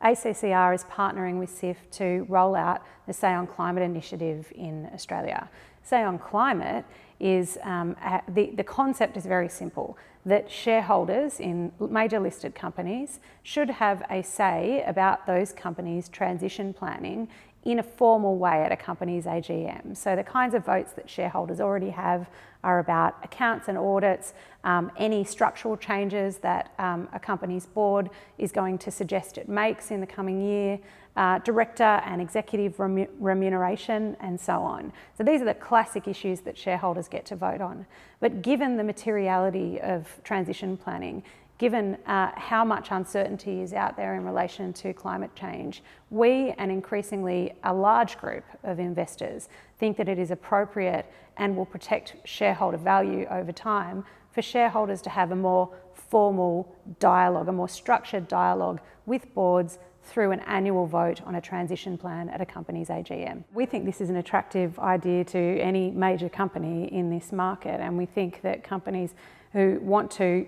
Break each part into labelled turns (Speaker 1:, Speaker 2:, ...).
Speaker 1: ACCR is partnering with SIF to roll out the Say on Climate initiative in Australia. Say on Climate is, the concept is very simple, that shareholders in major listed companies should have a say about those companies' transition planning in a formal way at a company's AGM. So the kinds of votes that shareholders already have are about accounts and audits, any structural changes that a company's board is going to suggest it makes in the coming year, director and executive remuneration, and so on. So these are the classic issues that shareholders get to vote on. But given the materiality of transition planning, given how much uncertainty is out there in relation to climate change, we, and increasingly a large group of investors, think that it is appropriate and will protect shareholder value over time for shareholders to have a more formal dialogue, a more structured dialogue with boards through an annual vote on a transition plan at a company's AGM. We think this is an attractive idea to any major company in this market, and we think that companies who want to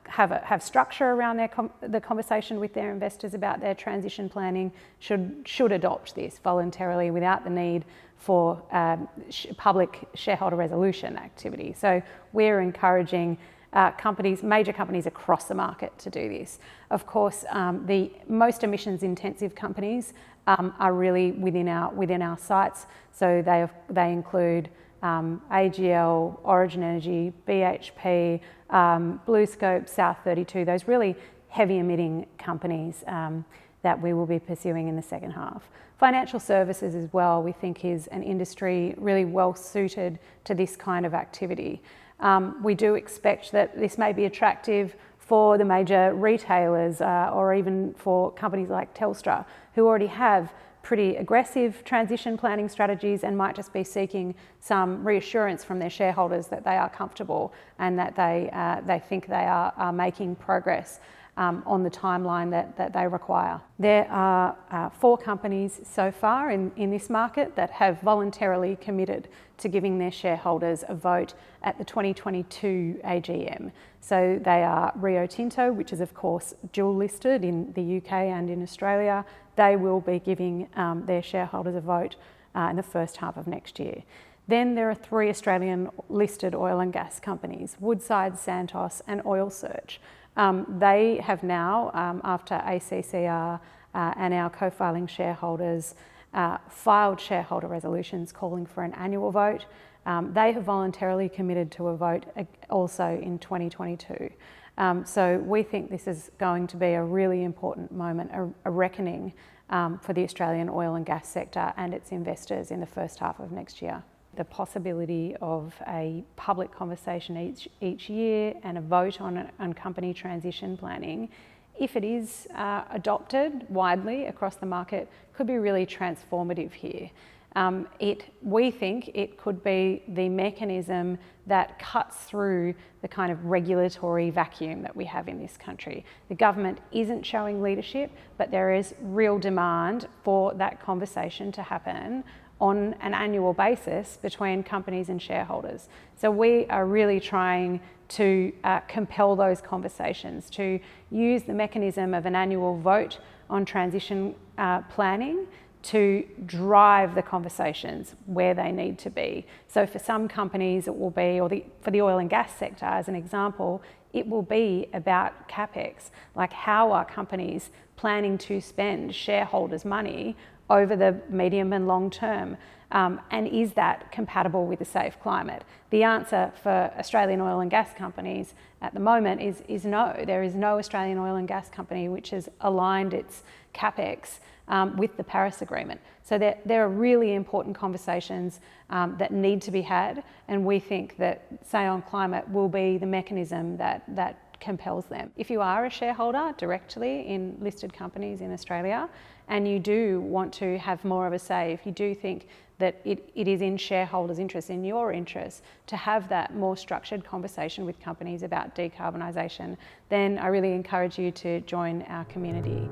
Speaker 1: have structure around the conversation with their investors about their transition planning should adopt this voluntarily without the need for public shareholder resolution activity. So we're encouraging major companies across the market to do this. Of course, the most emissions intensive companies are really within our sights. So they include AGL, Origin Energy, BHP, BlueScope, South32, those really heavy emitting companies that we will be pursuing in the second half. Financial services as well, we think, is an industry really well suited to this kind of activity. We do expect that this may be attractive for the major retailers or even for companies like Telstra, who already have pretty aggressive transition planning strategies and might just be seeking some reassurance from their shareholders that they are comfortable and that they think they are making progress on the timeline that they require. There are 4 companies so far in this market that have voluntarily committed to giving their shareholders a vote at the 2022 AGM. So they are Rio Tinto, which is of course dual listed in the UK and in Australia. They will be giving their shareholders a vote in the first half of next year. Then there are 3 Australian listed oil and gas companies, Woodside, Santos and Oil Search. They have now, after ACCR and our co-filing shareholders filed shareholder resolutions calling for an annual vote. They have voluntarily committed to a vote also in 2022. So we think this is going to be a really important moment, a reckoning for the Australian oil and gas sector and its investors in the first half of next year. The possibility of a public conversation each year and a vote on company transition planning, if it is adopted widely across the market, could be really transformative here. We think it could be the mechanism that cuts through the kind of regulatory vacuum that we have in this country. The government isn't showing leadership, but there is real demand for that conversation to happen on an annual basis between companies and shareholders. So we are really trying to compel those conversations, to use the mechanism of an annual vote on transition planning to drive the conversations where they need to be. So for some companies it will be, for the oil and gas sector as an example, it will be about CapEx, like how are companies planning to spend shareholders' money over the medium and long term, and is that compatible with a safe climate? The answer for Australian oil and gas companies at the moment is no. There is no Australian oil and gas company which has aligned its CapEx with the Paris Agreement. So there are really important conversations that need to be had, and we think that Say on Climate will be the mechanism that compels them. If you are a shareholder directly in listed companies in Australia and you do want to have more of a say, if you do think that it is in shareholders' interest, in your interest, to have that more structured conversation with companies about decarbonisation, then I really encourage you to join our community.